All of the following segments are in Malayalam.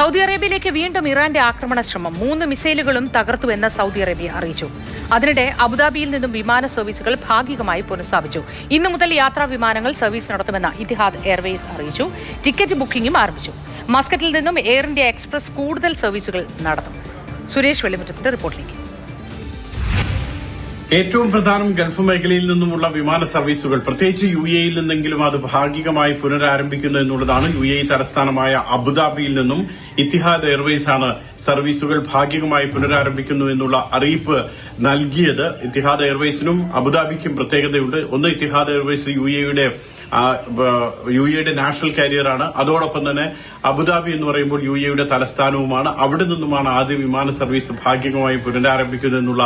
സൗദി അറേബ്യയിലേക്ക് വീണ്ടും ഇറാന്റെ ആക്രമണ ശ്രമം 3 മിസൈലുകളും തകർത്തുവെന്ന് സൗദി അറേബ്യ അറിയിച്ചു. അതിനിടെ അബുദാബിയിൽ നിന്നും വിമാന സർവീസുകൾ ഭാഗികമായി പുനഃസ്ഥാപിച്ചു. ഇന്നു മുതൽ യാത്രാ വിമാനങ്ങൾ സർവീസ് നടത്തുമെന്ന് ഇത്തിഹാദ് എയർവേസ് അറിയിച്ചു. ടിക്കറ്റ് ബുക്കിംഗും ആരംഭിച്ചു. മസ്കറ്റിൽ നിന്നും എയർ ഇന്ത്യ എക്സ്പ്രസ് കൂടുതൽ സർവീസുകൾ നടത്തും. സുരേഷ് വെള്ളിമുറ്റത്തിന്റെ റിപ്പോർട്ടിലേക്ക്. ഏറ്റവും പ്രധാനം ഗൾഫ് മേഖലയിൽ നിന്നുമുള്ള വിമാന സർവീസുകൾ, പ്രത്യേകിച്ച് UAE-യിൽ നിന്നെങ്കിലും അത് ഭാഗികമായി പുനരാരംഭിക്കുന്നു എന്നുള്ളതാണ്. UAE തലസ്ഥാനമായ അബുദാബിയിൽ നിന്നും ഇത്തിഹാദ് എയർവേസ് ആണ് സർവീസുകൾ ഭാഗികമായി പുനരാരംഭിക്കുന്നു എന്നുള്ള അറിയിപ്പ് നൽകിയത്. ഇത്തിഹാദ് എയർവേസിനും അബുദാബിക്കും പ്രത്യേകതയുണ്ട്. ഒന്ന്, ഇത്തിഹാദ് എയർവേസ് യുഎയുടെ നാഷണൽ കാരിയറാണ്. അതോടൊപ്പം തന്നെ അബുദാബി എന്ന് പറയുമ്പോൾ UAE-യുടെ തലസ്ഥാനവുമാണ്. അവിടെ നിന്നുമാണ് ആദ്യ വിമാന സർവീസ് ഭാഗികമായി പുനരാരംഭിക്കുന്നത് എന്നുള്ള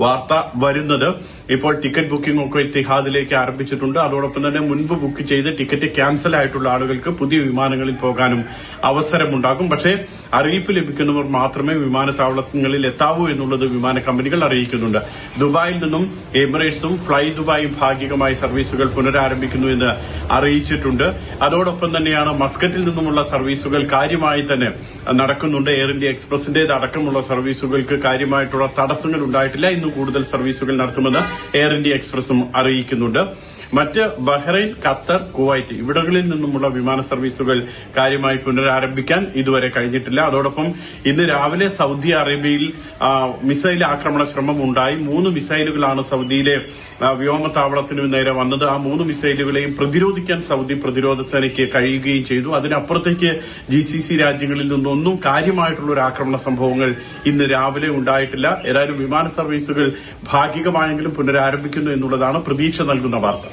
വാർത്ത വരുന്നത്. ഇപ്പോൾ ടിക്കറ്റ് ബുക്കിംഗ് ഒക്കെ ഇത്തിഹാദിലേക്ക് ആരംഭിച്ചിട്ടുണ്ട്. അതോടൊപ്പം തന്നെ മുൻപ് ബുക്ക് ചെയ്ത് ടിക്കറ്റ് ക്യാൻസൽ ആയിട്ടുള്ള ആളുകൾക്ക് പുതിയ വിമാനങ്ങളിൽ പോകാനും അവസരമുണ്ടാകും. പക്ഷേ അറിയിപ്പ് ലഭിക്കുന്നവർ മാത്രമേ വിമാനത്താവളങ്ങളിൽ എത്താവൂ എന്നുള്ളത് വിമാന കമ്പനികൾ അറിയിക്കുന്നുണ്ട്. ദുബായിൽ നിന്നും എമിറേറ്റ്സും ഫ്ലൈ ദുബായും ഭാഗികമായി സർവീസുകൾ പുനരാരംഭിക്കുന്നു എന്ന് അറിയിച്ചിട്ടുണ്ട്. അതോടൊപ്പം തന്നെയാണ് മസ്കറ്റിൽ നിന്നുമുള്ള സർവീസുകൾ കാര്യമായി തന്നെ നടക്കുന്നുണ്ട്. എയർ ഇന്ത്യ എക്സ്പ്രസിന്റേത് അടക്കമുള്ള സർവീസുകൾക്ക് കാര്യമായിട്ടുള്ള തടസ്സങ്ങൾ ഉണ്ടായിട്ടില്ല. ഇന്ന് കൂടുതൽ സർവീസുകൾ നടത്തുമെന്ന് എയർ ഇന്ത്യ എക്സ്പ്രസും അറിയിക്കുന്നുണ്ട്. മറ്റ് ബഹ്റൈൻ, ഖത്തർ, കുവൈറ്റ് ഇവിടങ്ങളിൽ നിന്നുമുള്ള വിമാന സർവീസുകൾ കാര്യമായി പുനരാരംഭിക്കാൻ ഇതുവരെ കഴിഞ്ഞിട്ടില്ല. അതോടൊപ്പം ഇന്ന് രാവിലെ സൗദി അറേബ്യയിൽ മിസൈൽ ആക്രമണ ശ്രമം ഉണ്ടായി. 3 മിസൈലുകളാണ് സൗദിയിലെ വ്യോമതാവളത്തിനു നേരെ വന്നത്. ആ 3 മിസൈലുകളെയും പ്രതിരോധിക്കാൻ സൗദി പ്രതിരോധ സേനയ്ക്ക് കഴിയുകയും ചെയ്തു. അതിനപ്പുറത്തേക്ക് GCC രാജ്യങ്ങളിൽ നിന്നൊന്നും കാര്യമായിട്ടുള്ള ഒരു ആക്രമണ സംഭവങ്ങൾ ഇന്ന് രാവിലെ ഉണ്ടായിട്ടില്ല. ഏതായാലും വിമാന സർവീസുകൾ ഭാഗികമായെങ്കിലും പുനരാരംഭിക്കുന്നു എന്നുള്ളതാണ് പ്രതീക്ഷ നൽകുന്ന വാർത്ത.